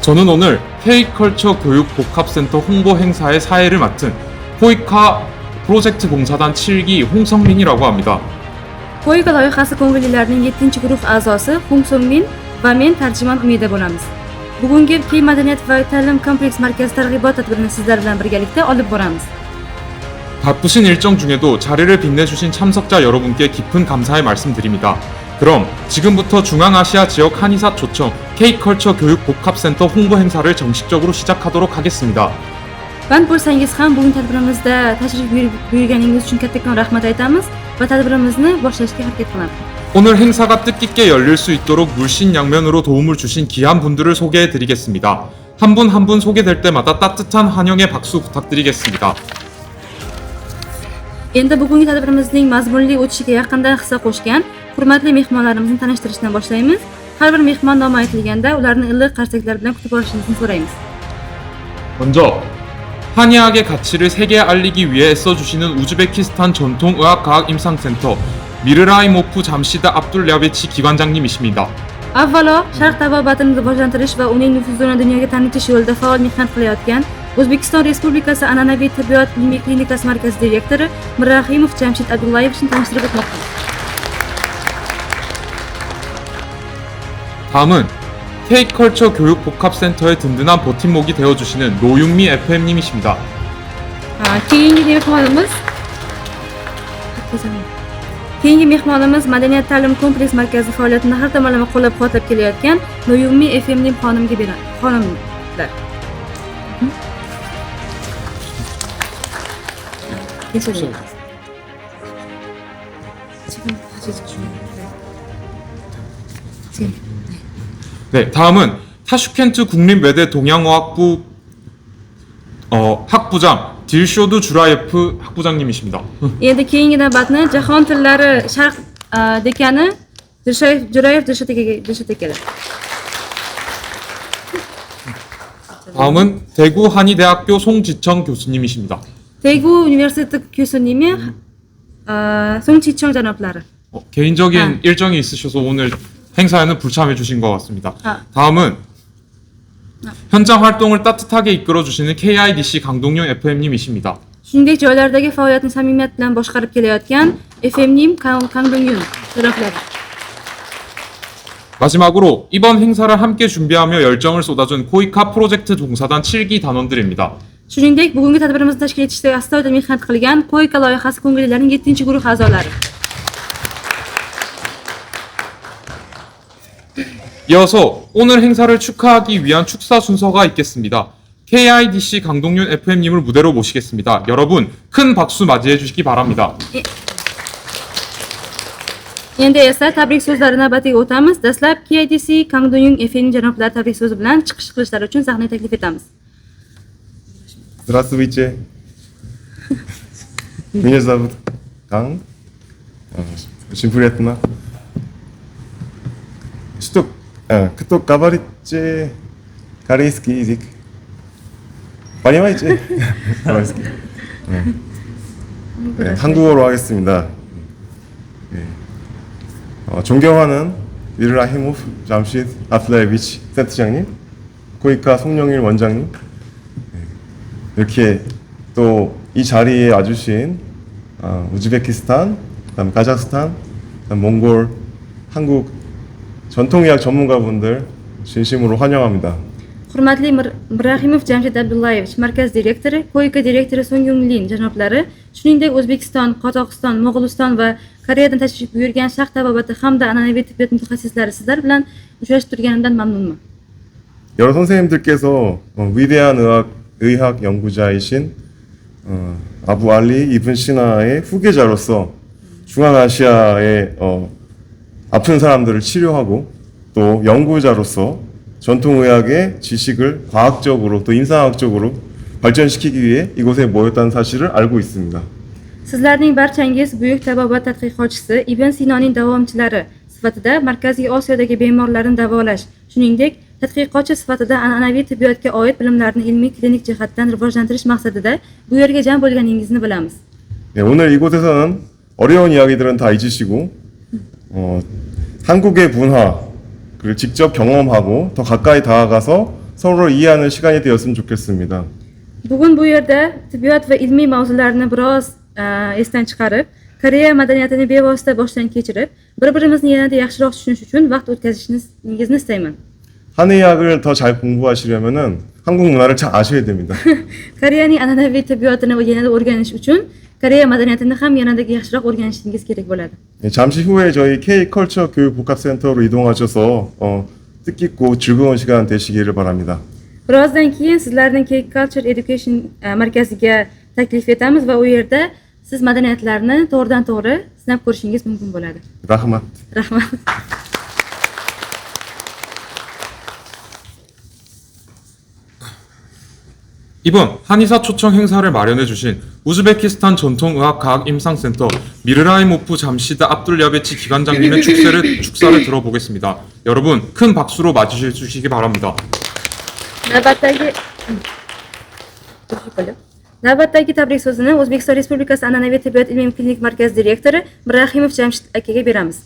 저는 오늘 K컬처 교육복합센터 홍보 행사의 사회를 맡은 코이카 프로젝트 봉사단 7기 홍성민이라고 합니다. Koyka loyihasi ko'ngillilarning 7-guruh a'zosi Hong Song-min va men tarjimon Umida bo'lamiz. Bugungi Key madaniyat va ta'lim kompleks markazi targ'ibot tadbirini sizlar bilan birgalikda olib boramiz. 바쁘신 일정 중에도 자리를 빛내주신 참석자 여러분께 깊은 감사의 말씀드립니다. 그럼 지금부터 중앙아시아 지역 한의사 초청 K컬처 교육복합센터 홍보 행사를 정식적으로 시작하도록 하겠습니다. Band bo'lsangiz ham bugun tadbirimizda tashrif buyurganingiz uchun kattakon rahmat aytamiz va tadbirimizni boshlashga harakat qilamiz. 오늘 행사가 뜻깊게 열릴 수 있도록 물신양면으로 도움을 주신 귀한 분들을 소개해 드리겠습니다. 한 분 한 분 소개될 때마다 따뜻한 환영의 박수 부탁드리겠습니다. Endi bugungi tadbirimizning mazmunli o'tishiga yaqindan hissa qo'shgan hurmatli mehmonlarimizni tanishtirishdan boshlaymiz. Har bir mehmon nomi aytilganda ularni iliq qarsaklar bilan kutib olishingizni so'raymiz. 먼저 한의학의 가치를 세계에 알리기 위해 애써주시는 우즈베키스탄 전통의학과학임상센터 미르라이모프 잠시드 압둘랴베치 기관장님이십니다. Avvalo, Sharq tabobatini rivojlantirish va uning nufuzini dunyoga tanitish yo'lida faol mehnat qilayotgan O'zbekiston Respublikasi an'anaviy tibbiyot ilmiy klinikasi markazi direktori Mirrahimov Jamshid Abdullayevichni tanishtirib o'tmoqda. 다음은 K컬처 교육복합센터의 든든한 버팀목이 되어주시는 노윤미 FM님이십니다. Keyingi mehmonimiz Madaniyat ta'lim kompleks markazi faoliyatini har tomonlama qo'llab-quvvatlab kelayotgan Noyummi FMning xonimlar. 네, 다음은 타슈켄트 국립외대 동양어학부 학부장 딜쇼드 주라예프 학부장님이십니다. Endi keyingi navbatni Jahon tillari Sharq dekani Jurayev Dilshod akaga. 다음은 대구 한의대학교 송지청 교수님이십니다. Daegu universiteti 교수님이 송지청 janoblari. 개인적인 일정이 있으셔서 오늘 행사에는 불참해 주신 것 같습니다. 다음은 현장 활동을 따뜻하게 이끌어 주시는 KIDC 강동윤 FM님이십니다. Shuningdek, joylardagi faoliyatni samimiyat bilan boshqarib kelayotgan FM님 Kangdongyun janoblari. 마지막으로 이번 행사를 함께 준비하며 열정을 쏟아준 코이카 프로젝트 종사단 7기 단원들입니다. Shuningdek, bugungi tadbirimizni tashkil etishda astoydil mehnat qilgan Koyka loyihasi ko'ngillilarining 7-guruh a'zolari. 이어서 오늘 행사를 축하하기 위한 축사 순서가 있겠습니다. KIDC 강동윤 FM님을 무대로 모시겠습니다. 여러분 큰 박수 맞이해 주시기 바랍니다. Endi esa tabrik so'zlari navbatiga o'tamiz. Dastlab KIDC Kangdongyun FMning janoblari tabrik so'zi bilan chiqish qilishlari uchun sahnaga taklif etamiz. Здравствуйте. Меня зовут Кан. Очень приятно. Кто говорит корейский язык? Понимаете? корейский. 네, 한국어로 하겠습니다. 존경하는 미르라히모프 잠시드 압둘라예비치 센터장님, 코이카 송영일 원장님, 이렇게 또 이 자리에 와주신 우즈베키스탄, 그다음 카자흐스탄, 그다음 몽골, 한국 전통의학 전문가분들 진심으로 환영합니다. Hurmatli Mirrahimov Jamshid Abdullayevich, markaz direktori, Koyka direktori Songyunlin janoblari, shuningdek O'zbekiston, Qozog'iston, Mo'g'uliston va Koreyadan tashrif buyurgan Sharq tabobati hamda an'anaviy tibbiyot mutaxassislari sizlar bilan uchrashib turganimdan mamnunman. 여러 선생님들께서 위대한 의학 연구자이신 아부 알리 이븐 시나의 후계자로서 중앙아시아의 아픈 사람들을 치료하고 또 연구자로서 전통의학의 지식을 과학적으로 또 임상학적으로 발전시키기 위해 이곳에 모였다는 사실을 알고 있습니다. Sizlarning barchangiz buyuk tabobat tadqiqotchisi Ibn Sinoning davomchilari sifatida Markaziy Osiyodagi bemorlarni davolash, shuningdek tadqiqotchi sifatida an'anaviy tibbiyotga oid bilimlarni ilmiy klinik jihatdan rivojlantirish maqsadida bu yerga jam bo'lganingizni bilamiz. 네, 오늘 이곳에서는 어려운 이야기들은 다 잊으시고 한국의 문화를 직접 경험하고 더 가까이 다가가서 서로 이해하는 시간이 되었으면 좋겠습니다. Bugun bu yerda tibbiyot va ilmiy mavzularni biroz esdan chiqarib, Koreya madaniyatini bevosita boshdan kechirib, bir-birimizni yanada yaxshiroq tushunish uchun vaqt o'tkazishingizni istayman. 한의학을 더 잘 공부하시려면은 한국 문화를 잘 아셔야 됩니다. Koreyaning an'anaviy tibbiyotini yanada o'rganish uchun Koreya madaniyatini ham yanada yaxshiroq o'rganishingiz kerak bo'ladi. 네, 잠시 후에 저희 K컬처 교육복합센터로 이동하셔서 뜻깊고 즐거운 시간 되시기를 바랍니다. Birozdan keyin sizlarni Cake Culture Education markaziga taklif etamiz va u yerda siz madaniyatlarni to'g'ridan-to'g'ri sinab ko'rishingiz mumkin bo'ladi. 라흐맛. Rahmat. 이번 한의사 초청 행사를 마련해주신 우즈베키스탄 전통의학과학임상센터 미르라이모프 잠시드 압둘야베치 기관장님의 축사를 들어보겠습니다. 여러분 큰 박수로 맞이해 주시기 바랍니다. Navbatdagi tabrik so'zini O'zbekiston Respublikasi An'anaviy tibbiyot ilmiy klinik markazi direktori Mirrahimov Jamshid akaga beramiz.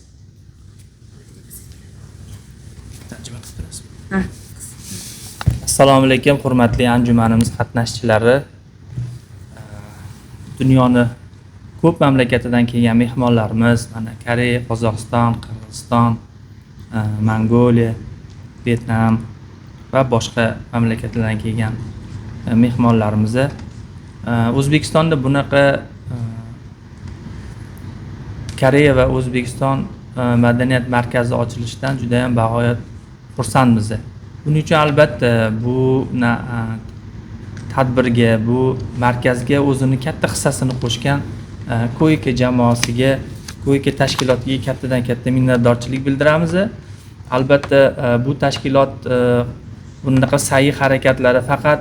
Assalomu alaykum, hurmatli anjumanimiz qatnashchilari. Dunyoni ko'p mamlakatidan kelgan mehmonlarimiz, mana Koreya, Qozog'iston, Qirg'iziston, Mongoliya, Vyetnam va boshqa mamlakatlardan kelgan mehmonlarimiz. O'zbekistonda bunaqa Koreya va O'zbekiston madaniyat markazi ochilishidan juda ham bag'oyat xursandmiz. Buning uchun albatta bu tadbirga, bu markazga o'zini katta hissasini qo'shgan Koike jamoasiga, Koike tashkilotiga kattadan katta minnatdorchilik bildiramiz. Albatta bu tashkilot bunaqa sa'y harakatlari faqat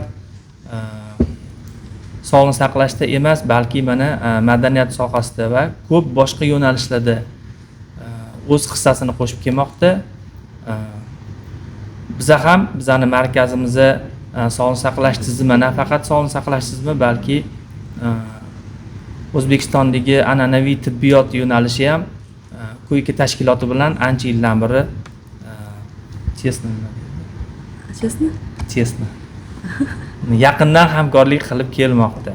sog'liqni saqlashda emas, balki mana madaniyat sohasida va ko'p boshqa yo'nalishlarda o'z hissasini qo'shib kelmoqda. Biza ham bizani markazimizda sog'liqni saqlash tizimi, nafaqat sog'liqni saqlash tizimi, balki O'zbekistondagi an'anaviy tibbiyot yo'nalishi ham Koike tashkiloti bilan ancha yildan beri chestni yaqindan hamkorlik qilib kelmoqda.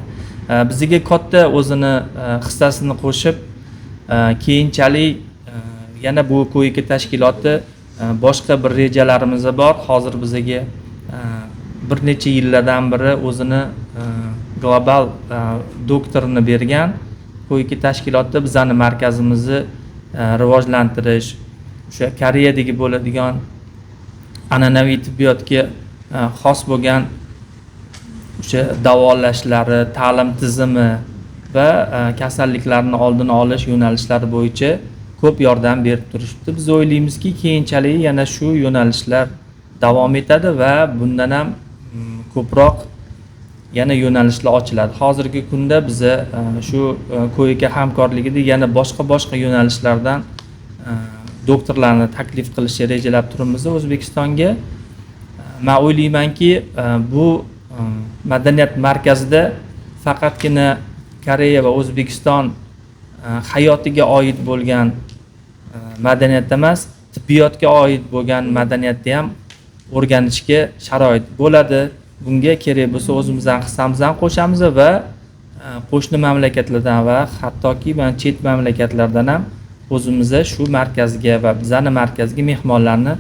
Bizga katta o'zini hissasini qo'shib, keyinchalik yana bu Koike tashkiloti boshqa bir rejalarimiz bor. Hozir bizga bir necha yillardan beri o'zini global doktorini bergan Koike tashkiloti bizani markazimizni rivojlantirish, o'sha Koreyadagi bo'ladigan an'anaviy tibbiyotga xos bo'lgan o'sha davolashlari, ta'lim tizimi va kasalliklarni oldini olish yo'nalishlari bo'yicha ko'p yordam berib turishibdi. Biz o'ylaymizki, keyinchalik yana shu yo'nalishlar davom etadi va bundan ham ko'proq yana yo'nalishlar ochiladi. Hozirgi kunda biz shu Koike hamkorligida yana boshqa yo'nalishlardan doktorlarni taklif qilishni rejalab turibmiz O'zbekistonga. Men o'ylaymanki, bu madaniyat markazida faqatgina Koreya va O'zbekiston hayotiga oid bo'lgan madaniyat emas, tibbiyotga oid bo'lgan madaniyatni ham o'rganishga sharoit bo'ladi. Bunga kerak bo'lsa o'zimizdan hissamizdan qo'shamiz va qo'shni mamlakatlardan va hattoki chet mamlakatlardan ham o'zimizga shu markazga va bizani markazga mehmonlarni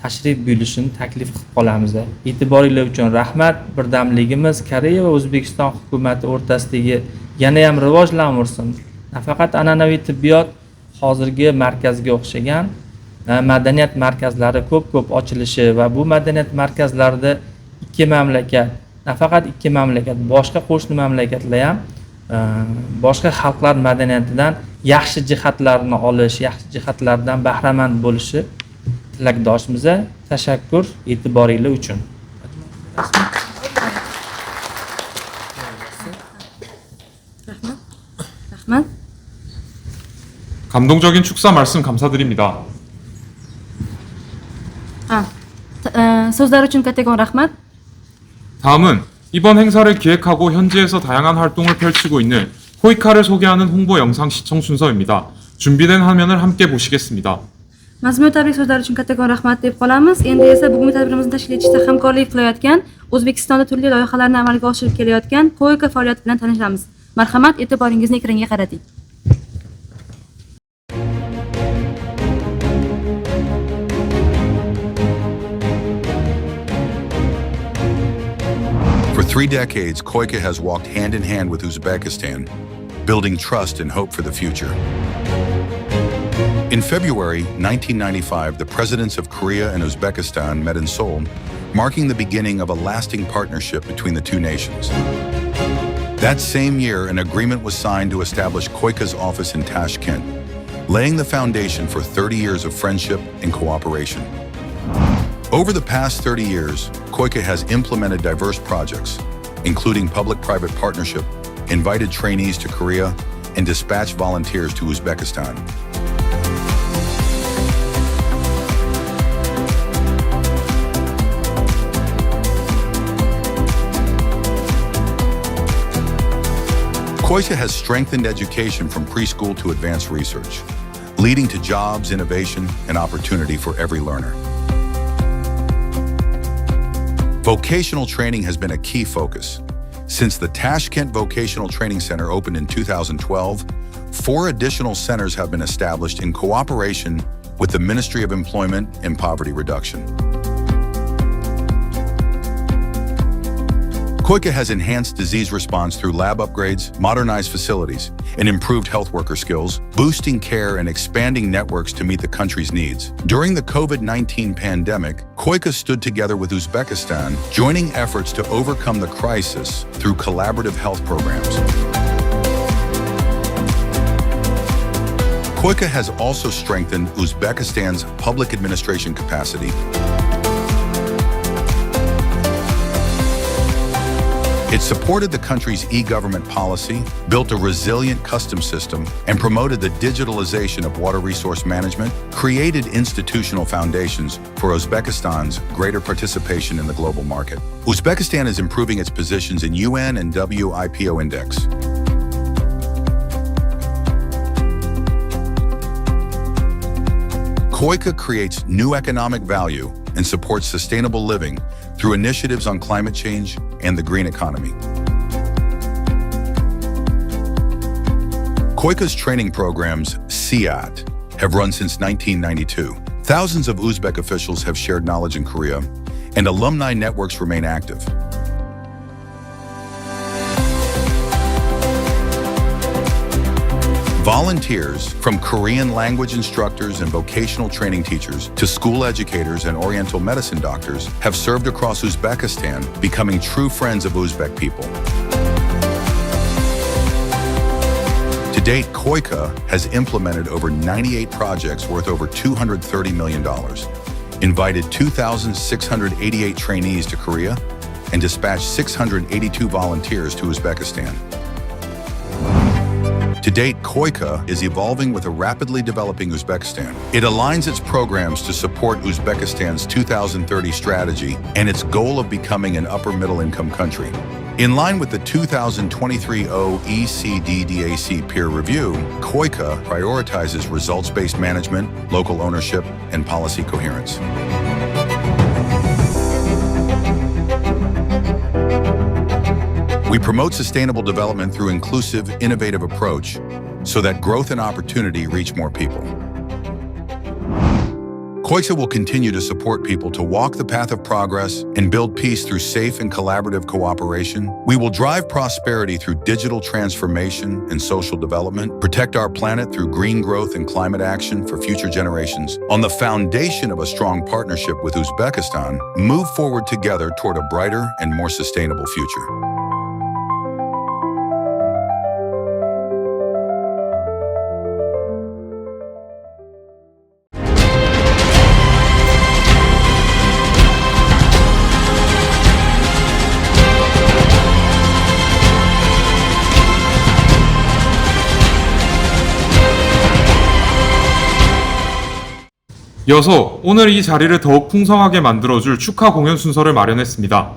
tashrif buyurishini taklif qilib qolamiz. E'tiboringiz uchun rahmat. Birdamligimiz Koreya va O'zbekiston hukumati o'rtasidagi yana ham rivojlansin. Nafaqat an'anaviy tibbiyot hozirgi markazga o'xshagan madaniyat markazlari ko'p ochilishi va bu madaniyat markazlarida ikki mamlakat, nafaqat ikki mamlakat, boshqa qo'shni mamlakatlar ham boshqa xalqlar madaniyatidan yaxshi jihatlarini olish, yaxshi jihatlardan bahramand bo'lishi tilakdoshimiz. Tashakkur e'tiboringiz uchun. Rahmat. 감동적인 축사 말씀 감사드립니다. So'zlar uchun kattakon rahmat. 다음은 이번 행사를 기획하고 현지에서 다양한 활동을 펼치고 있는 코이카를 소개하는 홍보 영상 시청 순서입니다. 준비된 화면을 함께 보시겠습니다. Mazmun tabrik so'zlari uchun kattakon rahmat deb qolamiz. Endi esa bugungi tadbirimizni tashkil etishda hamkorlik qilayotgan, O'zbekistonda turli loyihalarni amalga oshirib kelayotgan Koyka faoliyati bilan tanishamiz. Marhamat, e'tiboringizni ekranga qarating. For 3 decades, Koyka has walked hand in hand with Uzbekistan, building trust and hope for the future. In February 1995, the presidents of Korea and Uzbekistan met in Seoul, marking the beginning of a lasting partnership between the two nations. That same year, an agreement was signed to establish Koyka's office in Tashkent, laying the foundation for 30 years of friendship and cooperation. Over the past 30 years, Koyka has implemented diverse projects, including public-private partnership, invited trainees to Korea, and dispatched volunteers to Uzbekistan. Koyka has strengthened education from preschool to advanced research, leading to jobs, innovation, and opportunity for every learner. Vocational training has been a key focus. Since the Tashkent Vocational Training Center opened in 2012, 4 additional centers have been established in cooperation with the Ministry of Employment and Poverty Reduction. Koyka has enhanced disease response through lab upgrades, modernized facilities, and improved health worker skills, boosting care and expanding networks to meet the country's needs. During the COVID-19 pandemic, Koyka stood together with Uzbekistan, joining efforts to overcome the crisis through collaborative health programs. Koyka has also strengthened Uzbekistan's public administration capacity. It supported the country's e-government policy, built a resilient customs system, and promoted the digitalization of water resource management, created institutional foundations for Uzbekistan's greater participation in the global market. Uzbekistan is improving its positions in UN and WIPO index. Koyka creates new economic value and supports sustainable living through initiatives on climate change and the green economy. Koyka's training programs, SIAT, have run since 1992. Thousands of Uzbek officials have shared knowledge in Korea, and alumni networks remain active. Volunteers, from Korean language instructors and vocational training teachers to school educators and Oriental medicine doctors, have served across Uzbekistan, becoming true friends of Uzbek people. To date, Koyka has implemented over 98 projects worth over $230 million, invited 2,688 trainees to Korea, and dispatched 682 volunteers to Uzbekistan. To date, Koyka is evolving with a rapidly developing Uzbekistan. It aligns its programs to support Uzbekistan's 2030 strategy and its goal of becoming an upper-middle income country. In line with the 2023 OECD DAC peer review, Koyka prioritizes results-based management, local ownership, and policy coherence. We promote sustainable development through inclusive, innovative approach so that growth and opportunity reach more people. Koyka will continue to support people to walk the path of progress and build peace through safe and collaborative cooperation. We will drive prosperity through digital transformation and social development, protect our planet through green growth and climate action for future generations. On the foundation of a strong partnership with Uzbekistan, move forward together toward a brighter and more sustainable future. 이어서 오늘 이 자리를 더욱 풍성하게 만들어줄 축하 공연 순서를 마련했습니다.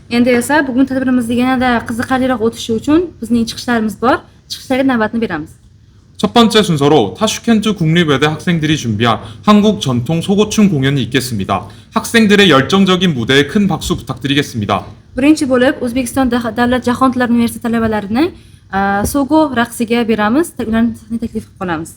Endi esa bugun tadbirimizni yanada qiziqarliroq o'tishi uchun bizning chiqishlarimiz bor. Chiqishlarga navbatni beramiz. 첫 번째 순서로 타슈켄트 국립외대 학생들이 준비한 한국 전통 소고춤 공연이 있겠습니다. 학생들의 열정적인 mude에 큰 박수 부탁드리겠습니다. Birinchi bo'lib O'zbekiston davlat jahon tillari universiteti talabalarining Sogo raqsiga beramiz. Ularni sahnaga taklif qilib qolamiz.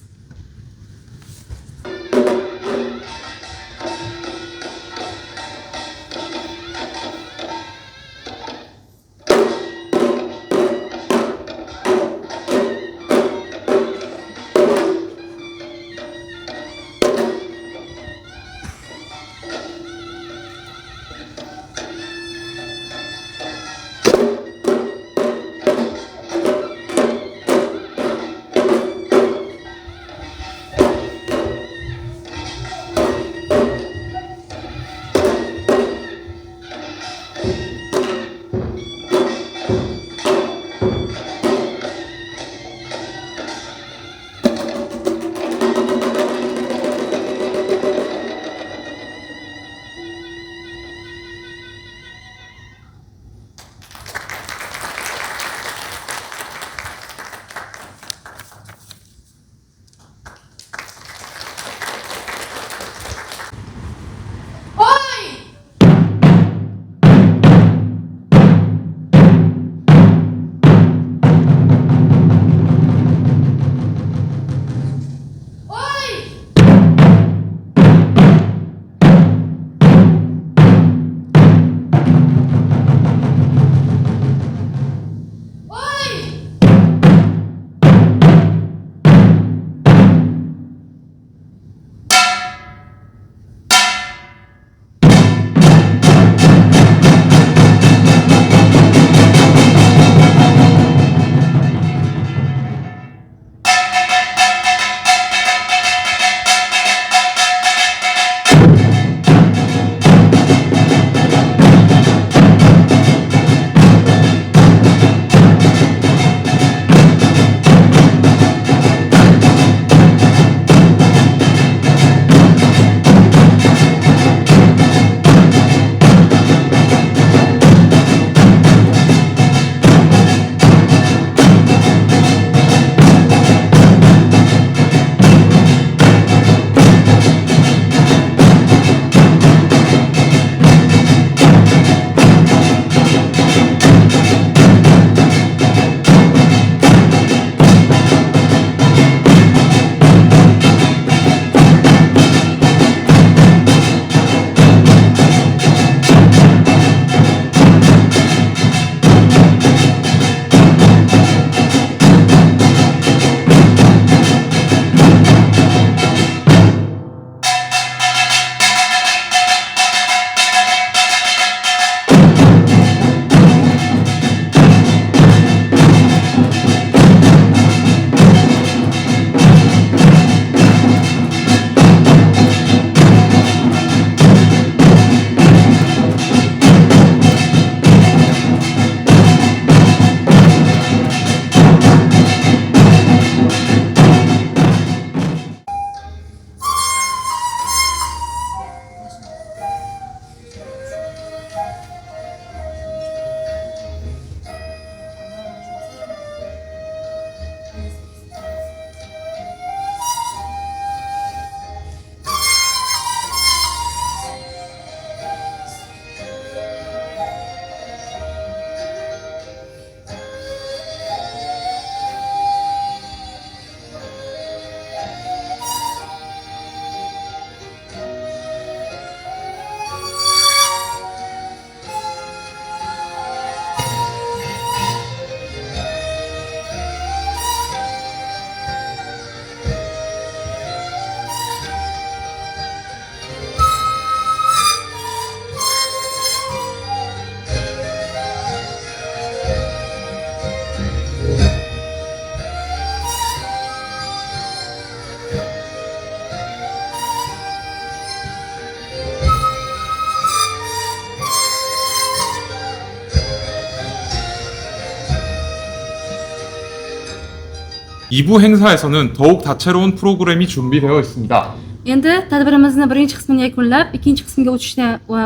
이부 행사에서는 더욱 다채로운 프로그램이 준비되어 있습니다. Endi tadbirimizni birinchi qismini yakunlab, ikkinchi qismga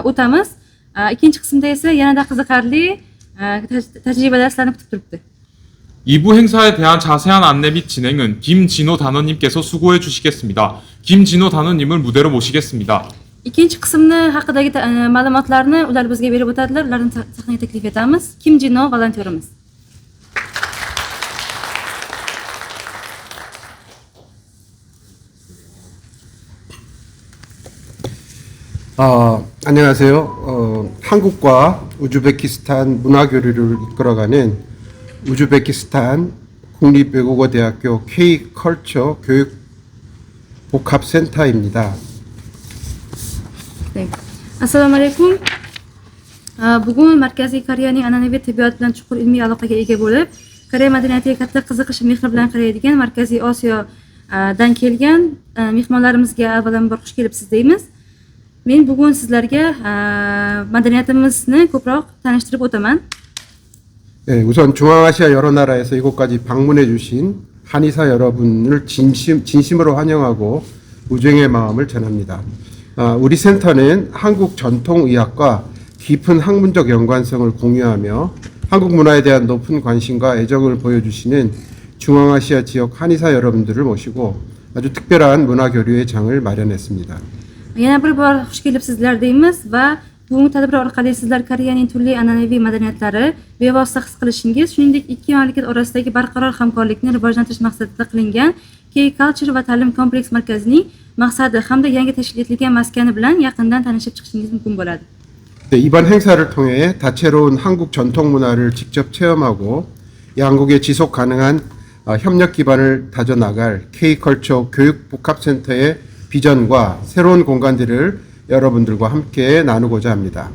o'tamiz. Ikkinchi qismda esa yanada qiziqarli tajriba darslari kutib turibdi. 2부 행사에 대한 자세한 안내 및 진행은 김진호 단원님께서 수고해 주시겠습니다. 김진호 단원님을 무대로 모시겠습니다. Ikkinchi qismni haqidagi ma'lumotlarni ular bizga berib o'tadilar. Ularni sahnaga taklif etamiz. Kim Jino volontyorimiz. 안녕하세요. 한국과 우즈베키스탄 문화교류를 이끌어가는 우즈베키스탄 국립외국어대학교 K-컬처 교육복합센터입니다. 네. Assalomu alaykum. Bugun Markaziy Koreyaning an'anaviy tibbiyot bilan chuqur ilmiy aloqaga ega bo'lib, Koreya madaniyatiga katta qiziqish mehr bilan qaraydigan Markaziy Osiyodan kelgan mehmonlarimizga avvalambor xush kelibsiz deymiz. Men bugun sizlarga madaniyatimizni ko'proq tanishtirib o'taman. 네, 우선 중앙아시아 여러 나라에서 이곳까지 방문해 주신 한의사 여러분을 진심으로 환영하고 우정의 마음을 전합니다. 우리 센터는 한국 전통의학과 깊은 학문적 연관성을 공유하며 한국 문화에 대한 높은 관심과 애정을 보여주시는 중앙아시아 지역 한의사 여러분들을 모시고 아주 특별한 문화교류의 장을 마련했습니다. Yana bir bor xush kelibsizlar deymiz va bugungi tadbir orqali sizlar Koreyaning turli an'anaviy madaniyatlari bevosita his qilishingiz, shuningdek ikki mamlakat orasidagi barqaror hamkorlikni rivojlantirish maqsadida qilingan K-Culture va ta'lim kompleks markazining maqsadi hamda yangi tashkil etilgan maskani bilan yaqindan tanishib chiqishingiz mumkin bo'ladi. 네, 이번 행사를 통해 다채로운 한국 전통 문화를 직접 체험하고 양국의 지속 가능한 협력 기반을 다져나갈 K-컬처 교육복합센터의 비전과 새로운 공간들을 여러분들과 함께 나누고자 합니다.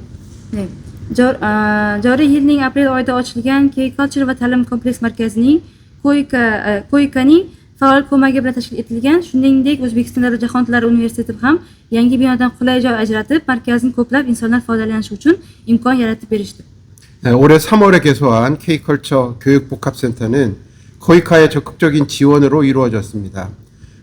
네. Joriy yilning aprel oyida ochilgan K-Culture va ta'lim kompleks markazining Koykaning faol ko'magi bilan tashkil etilgan, shuningdek O'zbekiston davlat jahon tillari universiteti ham yangi binodan qulay joy ajratib, markazning ko'plab insonlar foydalanishi uchun imkon yaratib berishdi. 네, 올해 3월에 개소한 K-컬처 교육복합센터는 코이카의 적극적인 지원으로 이루어졌습니다.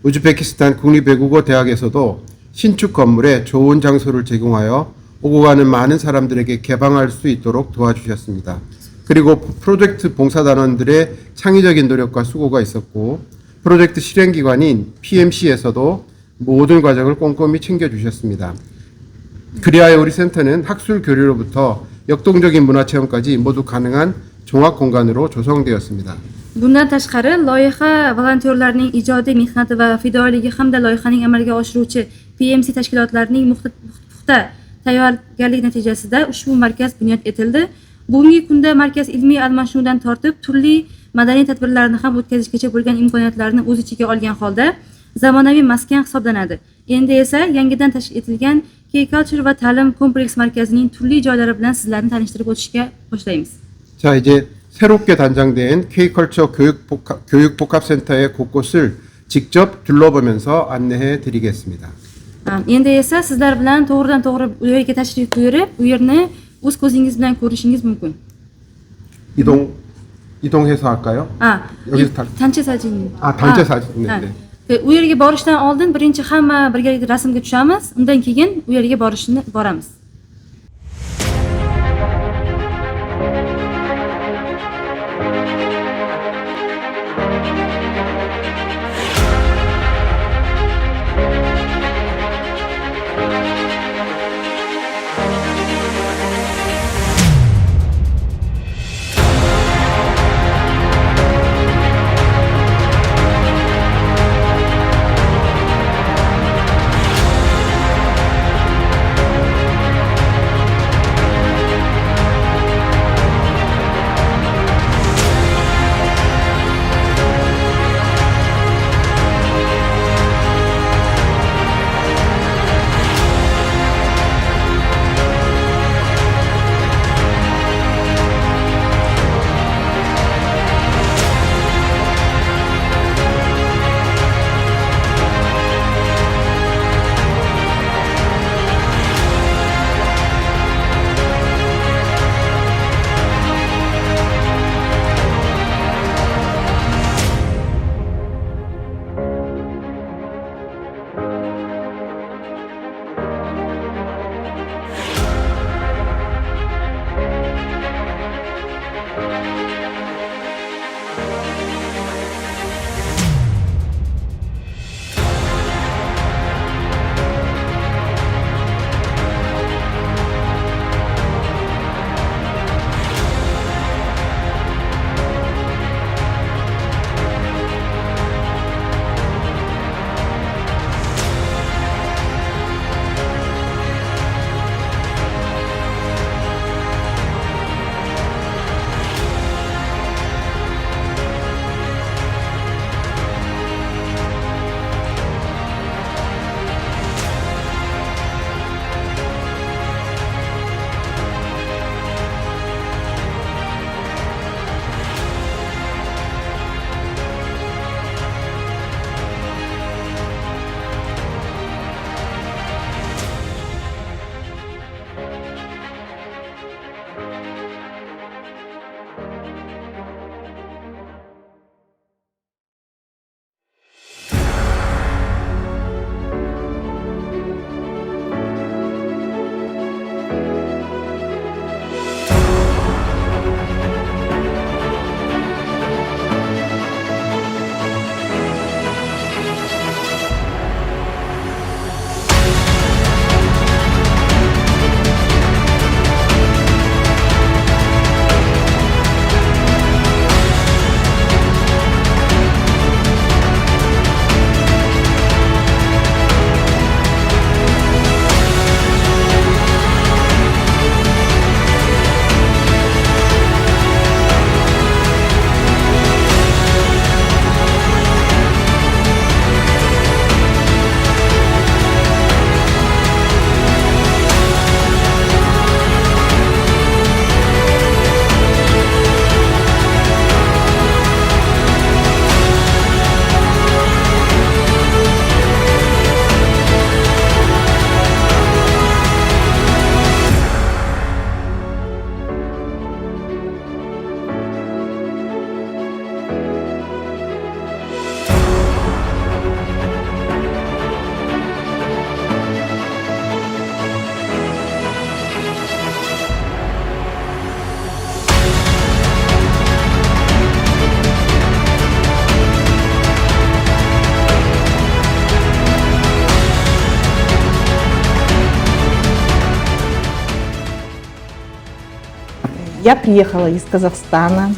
우즈베키스탄 국립외국어대학에서도 신축 건물에 좋은 장소를 제공하여 오고 가는 많은 사람들에게 개방할 수 있도록 도와주셨습니다. 그리고 프로젝트 봉사단원들의 창의적인 노력과 수고가 있었고 프로젝트 실행기관인 PMC에서도 모든 과정을 꼼꼼히 챙겨주셨습니다. 그리하여 우리 센터는 학술 교류로부터 역동적인 문화체험까지 모두 가능한 종합 공간으로 조성되었습니다. Bundan tashqari, loyiha volontyorlarning ijodiy mehnati va fidoyiligi hamda loyihaning amalga oshiruvchi PMC tashkilotlarining puxta tayyorgarligi natijasida ushbu markaz bunyod etildi. Bugungi kunda markaz ilmiy almashinuvdan tortib turli madaniy tadbirlarni ham o'tkazishgacha bo'lgan imkoniyatlarni o'z ichiga olgan holda zamonaviy maskan hisoblanadi. Endi esa yangidan tashkil etilgan K-Culture va ta'lim kompleks markazining turli joylari bilan sizlarni tanishtirib o'tishga boshlaymiz. 자, 이제 새롭게 단장된 K-컬처 교육복합센터의 곳곳을 직접 둘러보면서 안내해 드리겠습니다. Endi esa sizlar bilan to'g'ridan to'g'ri u yerga tashrif buyurib, u yerni o'z ko'zingiz bilan ko'rishingiz mumkin. 이동해서 할까요? 여기서 단체 사진. 단체 사진. 네. U yerga borishdan oldin birinchi hamma birgalikda rasmga tushamiz, undan keyin u yerga boramiz. Я приехала из Казахстана.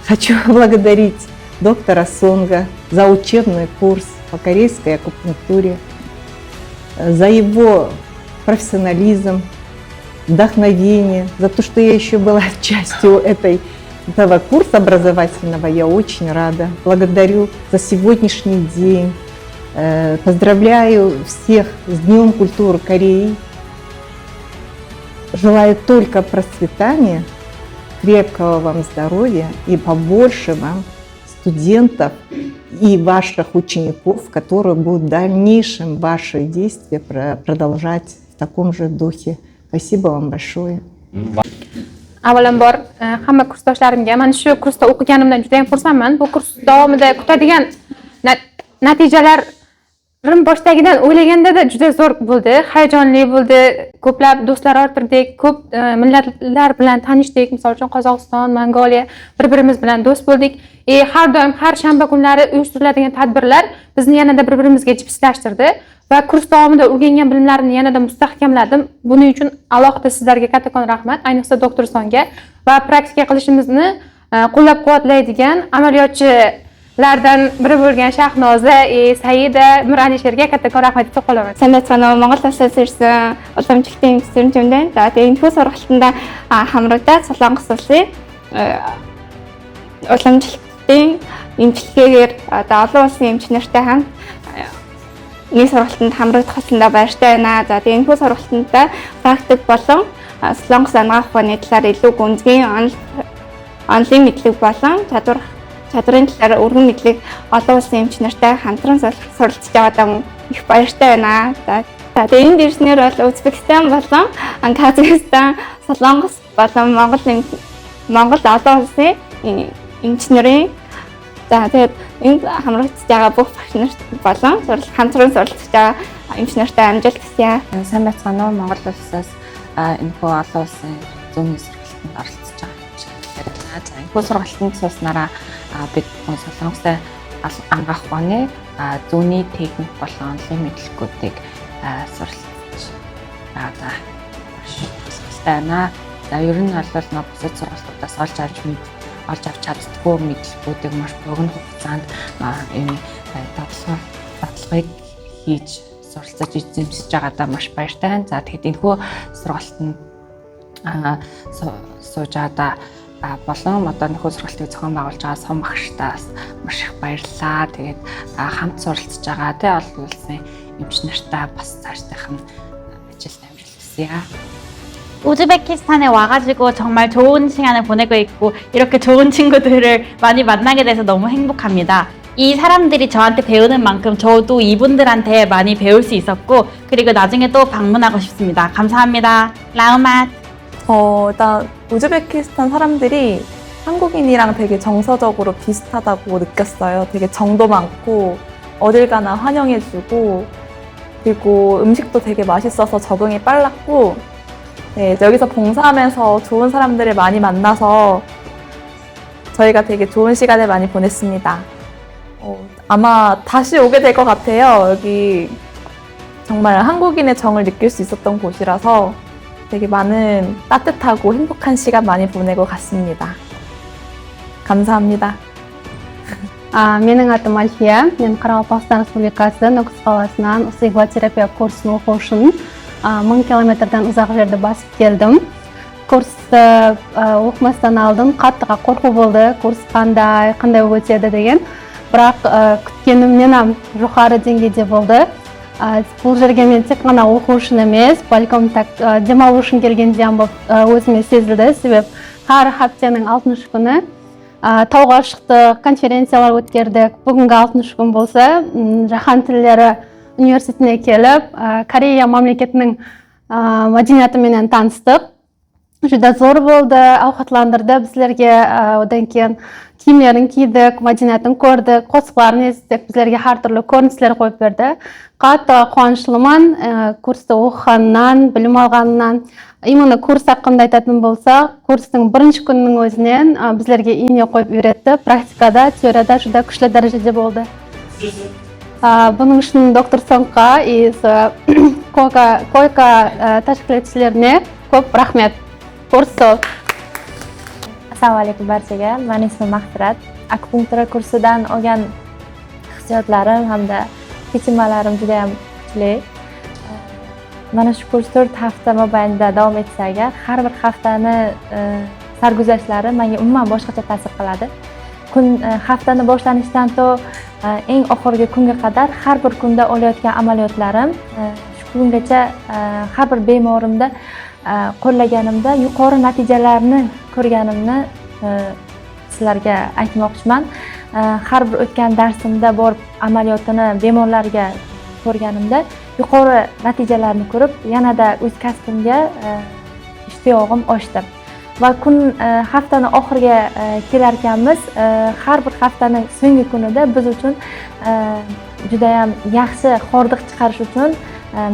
Хочу благодарить доктора Сонга за учебный курс по корейской акупунктуре, за его профессионализм, вдохновение, за то, что я еще была частью этого курса образовательного. Я очень рада. Благодарю за сегодняшний день. Поздравляю всех с Днем культуры Кореи. Желаю только процветания, крепкого вам здоровья и побольше вам студентов и ваших учеников, которые будут в дальнейшем ваши действия продолжать в таком же духе. Спасибо вам большое. Avvalambor hamma kursdoshlarimga mana shu kursda o'qiganimdan juda ham xursandman. Bu kurs davomida kutadigan natijalarim boshdagidan o'ylaganda juda zo'r bo'ldi, hayajonli bo'ldi. Ko'plab do'stlar orttirdik, ko'p millatlar bilan tanishdik. Misol uchun Qozog'iston, Mongoliya bir-birimiz bilan do'st bo'ldik. Har doim har shanba kunlari uyushtiriladigan tadbirlar bizni yanada bir-birimizga jipslashtirdi va kurs davomida o'rgangan bilimlarimni yanada mustahkamladim. Buning uchun alohida sizlarga kattakon rahmat, ayniqsa doktor Songa va praktika qilishimizni qo'llab-quvvatlaydigan amaliyotchilardan biri bo'lgan Shahnoza, Saida, Nur Alisherga kattakon rahmat aytib qolaman. Санацгана Монгол улсаас ирсэн уламжлалтын студентүүдээ за тэгээ энэ төгс сургалтанд хамрагдаад Солонгос улсын уламжлалтын эмчилгээгээр олон улсын эмч нартай хамт энэ сургалтанд хамрагдахсандаа баяртай байна. За тэгээ энэ төгс сургалтанд практик болон Солонгос анагаах ухааны талаар илүү гүнзгий онлайн мэдлэг болон чадрын талаар өргөн мэдлэг олон улсын эмч нартай хамтран суралцж байгаадаа их баяртай байна. За тэгээ энэ дэрснэр бол Узбекистан болон Казахстан, Солонгос болон Монгол олон улсын эмч нарын за тэгээд энд хамрагдаж байгаа бүх багш нарт болон хамтран суралцж байгаа эмч нартай амжилт хүсье. Сайн байцгаана уу? Монгол улсаас энэхүү олон улсын зүүнний сургалтанд оролцож байгаа. За энэхүү сургалтанд сууснараа бид Солонгостой ангаах ухааны зүүнний техник болон онлайн мэдлэгүүдийг суралцж байгаа. Байна. За ер нь бол бусад сургалтуудаас олж авч чаддгүй мэдлэгүүдийг маш богино хугацаанд энэ дадлагыг хийж суралцаж эзэмшиж байгаадаа маш баяртай байна. За тэгэхэд энэхүү сургалтанд сууж байгаадаа болон одоо нөхөө сургалтыг зохион байгуулж байгаа сум багштаас маш их баярлалаа. Тэгээд хамт суралцж байгаа тий олон улсын эмч нартай бас цаашдынх нь ажилд амжилт хүсье. 우즈베키스탄에 와가지고 정말 좋은 시간을 보내고 있고 이렇게 좋은 친구들을 많이 만나게 돼서 너무 행복합니다. 이 사람들이 저한테 배우는 만큼 저도 이분들한테 많이 배울 수 있었고 그리고 나중에 또 방문하고 싶습니다. 감사합니다. 라우맛. 일단 우즈베키스탄 사람들이 한국인이랑 되게 정서적으로 비슷하다고 느꼈어요. 되게 정도 많고 어딜 가나 환영해주고 그리고 음식도 되게 맛있어서 적응이 빨랐고 네, 여기서 봉사하면서 좋은 사람들을 많이 만나서 저희가 되게 좋은 시간을 많이 보냈습니다. 아마 다시 오게 될 것 같아요. 여기 정말 한국인의 정을 느낄 수 있었던 곳이라서 되게 많은 따뜻하고 행복한 시간 많이 보내고 갔습니다. 감사합니다. Менің атым Альфия. Мен Қарақалпақстан Республикасы Нүкіс қаласынан психотерапия курсын оқу үшін 1000 километрден ұзақ жерді басып келдім. Курсты оқымастан алдым, қаттыға қорқу болды. Курс қандай өтеді деген. Бірақ күткенімнен жоғары деңгейде болды. Бұл жерге мен тек қана оқу үшін емес, бәлкім демалу үшін келгендей өзіме сезілді. Себеп har haftaning 6 күні тауға шықтық, конференциялар өткердік. Бүгінгі 6 күн болса, жаһан тілдері университетіне келіп, Корея мемлекетінің мәдениетімен таныстық. Жүда зор болды, ауқатландырды біздерге. Одан кейін киімдерін кидік, мәдениетін көрдік, қосқыларын естідік, біздерге әртүрлі көріністер қойып берді. Қатты қуаныштымын курсты оқығаннан, білім алғаннан. Именно курс hakkında айтатын болсақ, курстың бірінші күннің өзінен біздерге ине қойып үйретті. Практикада, теорияда жүда күшлі дәрежеде болды. Бұның үшін доктор Сонгқа и койка тәшкілетшілеріне көп рахмет. Курс Assalomu alaykum barchaga. Mening ismim Mahfirat. Akupunktura kursidan olgan hissiyotlarim hamda kechinmalarim juda ham kuchli. Mana shu kurs 4 hafta mobaynida davom etsa agar, har bir haftani sarguzashtlari menga umuman boshqacha ta'sir qiladi. Haftani boshlanishidan to eng oxirgi kunga qadar har bir kunda olayotgan amaliyotlarim shu kungacha har bir bemorimda qo'llaganimda yuqori natijalarni ko'rganimni sizlarga aytmoqchiman. Har bir o'tgan darsimda borib amaliyotini bemorlarga ko'rganimda yuqori natijalarni ko'rib, yanada o'z kasbimga ishtiyog'im oshdi. Va haftani oxiriga kelar ekanmiz. Har bir haftani so'nggi kunida biz uchun juda ham yaxshi hordiq chiqarish uchun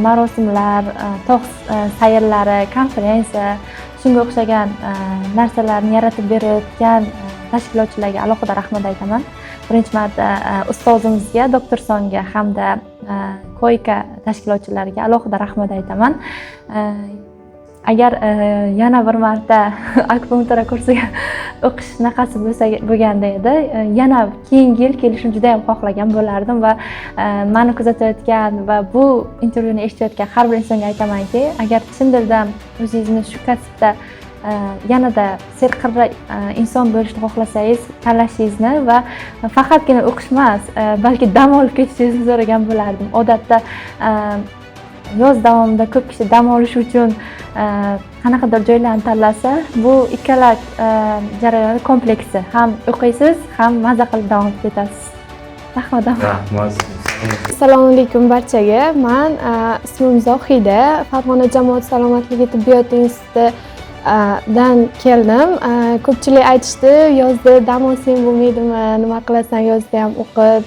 marosimlar, tog' sayrlari, konferensiya, shunga o'xshagan narsalarni yaratib berayotgan tashkilotchilarga alohida rahmat aytaman. Birinchi marta ustozimizga, doktor Songa hamda Koyka tashkilotchilariga alohida rahmat aytaman. Agar yana bir marta akupunktura kursiga o'qish nasib bo'lganda edi, yana keyingi yil kelishni juda ham xohlagan bo'lardim va meni kuzatayotgan va bu intervyuni eshitayotgan har bir insonga aytamanki, agar chin dildan o'zingizni shu kasbda yanada serqirra inson bo'lishni xohlasangiz, tanlashingizni va faqatgina o'qish emas, balki dam olib ketishingizni so'ragan bo'lardim. Odatda yoz davomida ko'p kishi dam olish uchun qanaqadir joylarni tanlasa, bu ikkala jarayonni kompleksi. Ham o'qiysiz, ham maza qilib davom etasiz. Rahmat. Assalomu alaykum barchaga. Men ismim Zohida, Farg'ona jamoat salomatligi tibbiyot institutidan keldim. Ko'pchilik aytishdi, yozda dam olsang bo'lmaydimi, nima qilasan, yozda ham o'qib.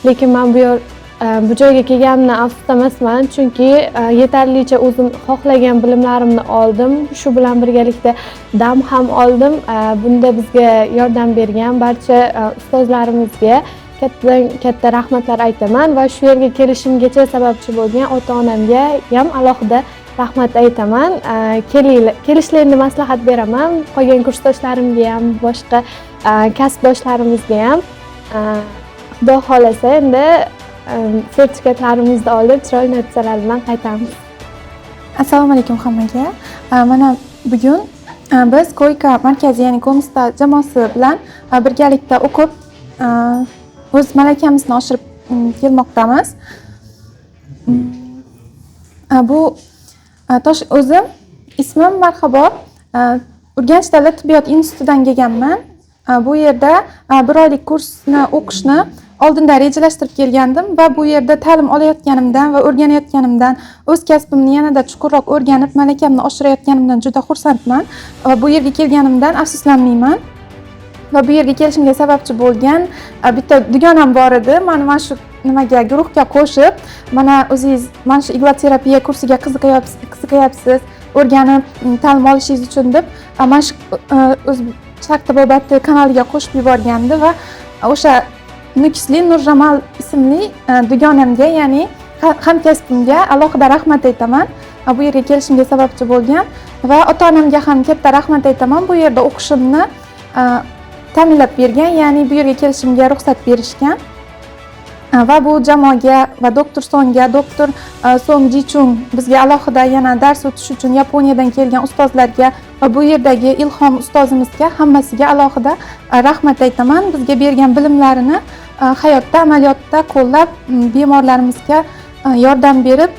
Lekin men bu joyga kelganimdan afsusdamasman, chunki yetarlicha o'zim xohlagan bilimlarimni oldim. Shu bilan birgalikda dam ham oldim. Bunda bizga yordam bergan barcha ustozlarimizga katta rahmatlar aytaman va shu yerga kelishimgacha sababchi bo'lgan ota-onamga ham alohida rahmat aytaman. Kelishlarini maslahat beraman. Qolgan kursdoshlarimga ham, boshqa kasbdoshlarimizga ham. Xudo xolasa endi sertifikatlarimizni olib, chiroyli natijalar bilan qaytamiz. Assalomu alaykum hammaga. Mana bugun biz Koyka markazi, ya'ni Komsta jamoasi bilan birgalikda o'qib, o'z malakamizni oshirib kelmoqdamiz. Bu o'zim ismim Marhabo. Urganch davlat tibbiyot institutidan kelganman. Bu yerda bir oylik kursni o'qishni oldindan rejalashtirib kelgandim va bu yerda ta'lim olayotganimdan va o'rganayotganimdan, o'z kasbimni yanada chuqurroq o'rganib, malakamni oshirayotganimdan juda xursandman va bu yerga kelganimdan afsuslanmayman. Va bu yerga kelishimga sababchi bo'lgan bitta dugonam bor edi. Mana shu guruhga qo'shib, mana o'zingiz mana shu igloterapiya kursiga qiziqayapsiz, o'rganib ta'lim olishingiz uchun deb mana shu o'z Sharq tabobati kanaliga qo'shib yuborgandi va o'sha Nukusli Nurjamal ismli dugonamga, ya'ni hamkasbimga alohida rahmat aytaman. Bu yerga kelishimga sababchi bo'lgan va ota-onamga ham katta rahmat aytaman. Bu yerda o'qishimni ta'minlab bergan, ya'ni bu yerga kelishimga ruxsat berishgan. Va bu jamoaga va doktor Songa, doktor Song Jichung bizga alohida yana dars o'tish uchun Yaponiyadan kelgan ustozlarga va bu yerdagi Ilhom ustozimizga hammasiga alohida rahmat aytaman. Bizga bergan bilimlarini hayotda, amaliyotda qo'llab, bemorlarimizga yordam berib,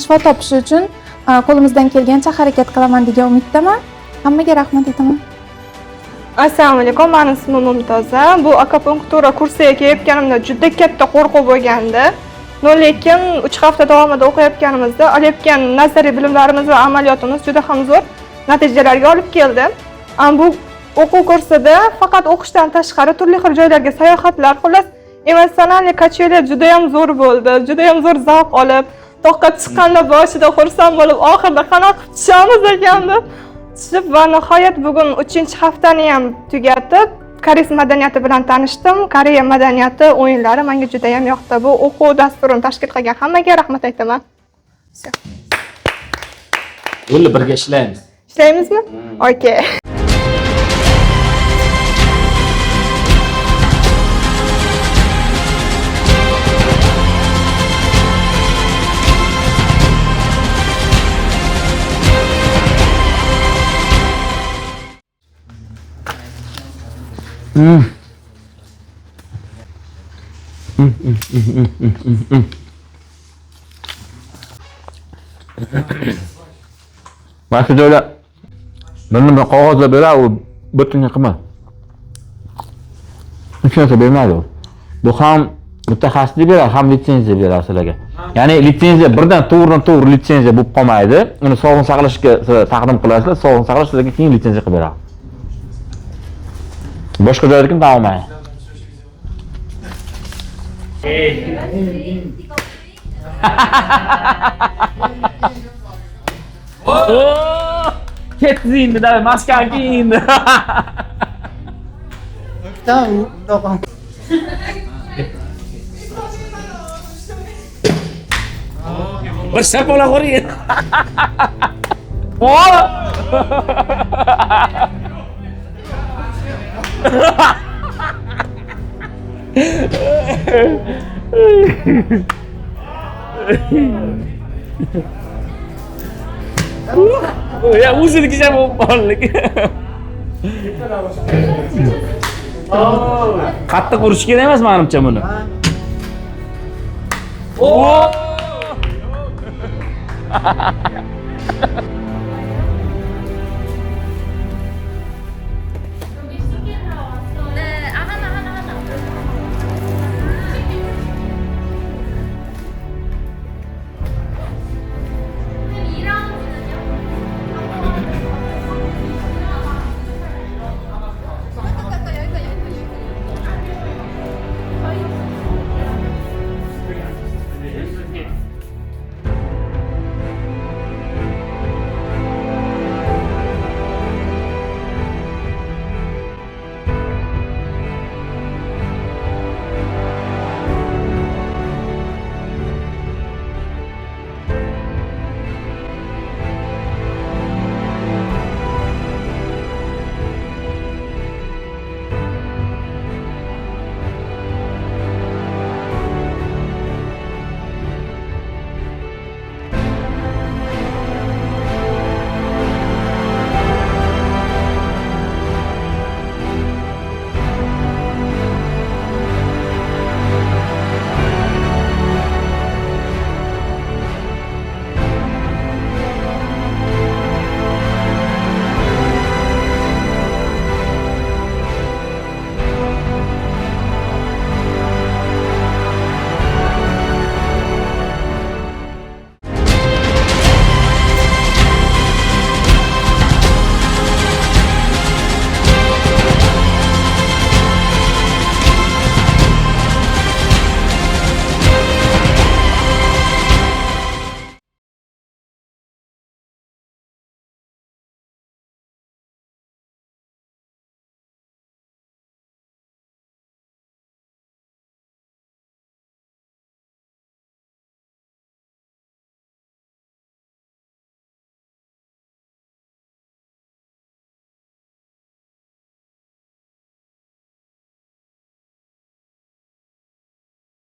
shifo topishi uchun qo'limizdan kelgancha harakat qilaman degan umiddaman. Hammaga rahmat aytaman. Assalomu alaykum, mening ismim Mumtoza. Bu akupunktura kursiga kelganimda juda katta qo'rquv bo'lgandi. Lekin 3 hafta davomida o'qiyotganimizda olayotgan nazariy bilimlarimiz va amaliyotimiz juda ham zo'r natijalarga olib keldi. Bu o'quv kursida faqat o'qishdan tashqari turli xil joylarga sayohatlar, xullas emotsional kacheliya juda ham zo'r bo'ldi. Juda ham zo'r zavq olib, toqqa chiqqanda boshida xursand bo'lib, oxirida qanaqa tushamiz ekan deb tushib va nihoyat bugun 3-haftani ham tugatib, koreys madaniyati bilan tanishdim. Koreya madaniyati, o'yinlari menga juda ham yoqdi. Bu o'quv dasturini tashkil qilgan hammaga rahmat aytaman. Bo'ldi, birga ishlaymiz. Ishlaymizmi? Okay. Mana shu joyda bir qog'ozlar beradi, u bitinga qilma. Hech narsa bermaydi u. Bu ham mutaxassislik beradi, ham litsenziya beradi sizlarga. Ya'ni litsenziya birdan to'g'ridan-to'g'ri litsenziya bo'lib qolmaydi. Uni sog'liqni saqlashga taqdim qilasizlar, sog'liqni saqlash sizlarga keyin litsenziya qilib beradi. Boshqa joyda topolmaydi. Ketdi endi, davay maskani kiyindi. Bashab ola qo'ring. Ya o'zinikicha bo'lib qoldik. Qattiq urish kerak emas menimcha buni.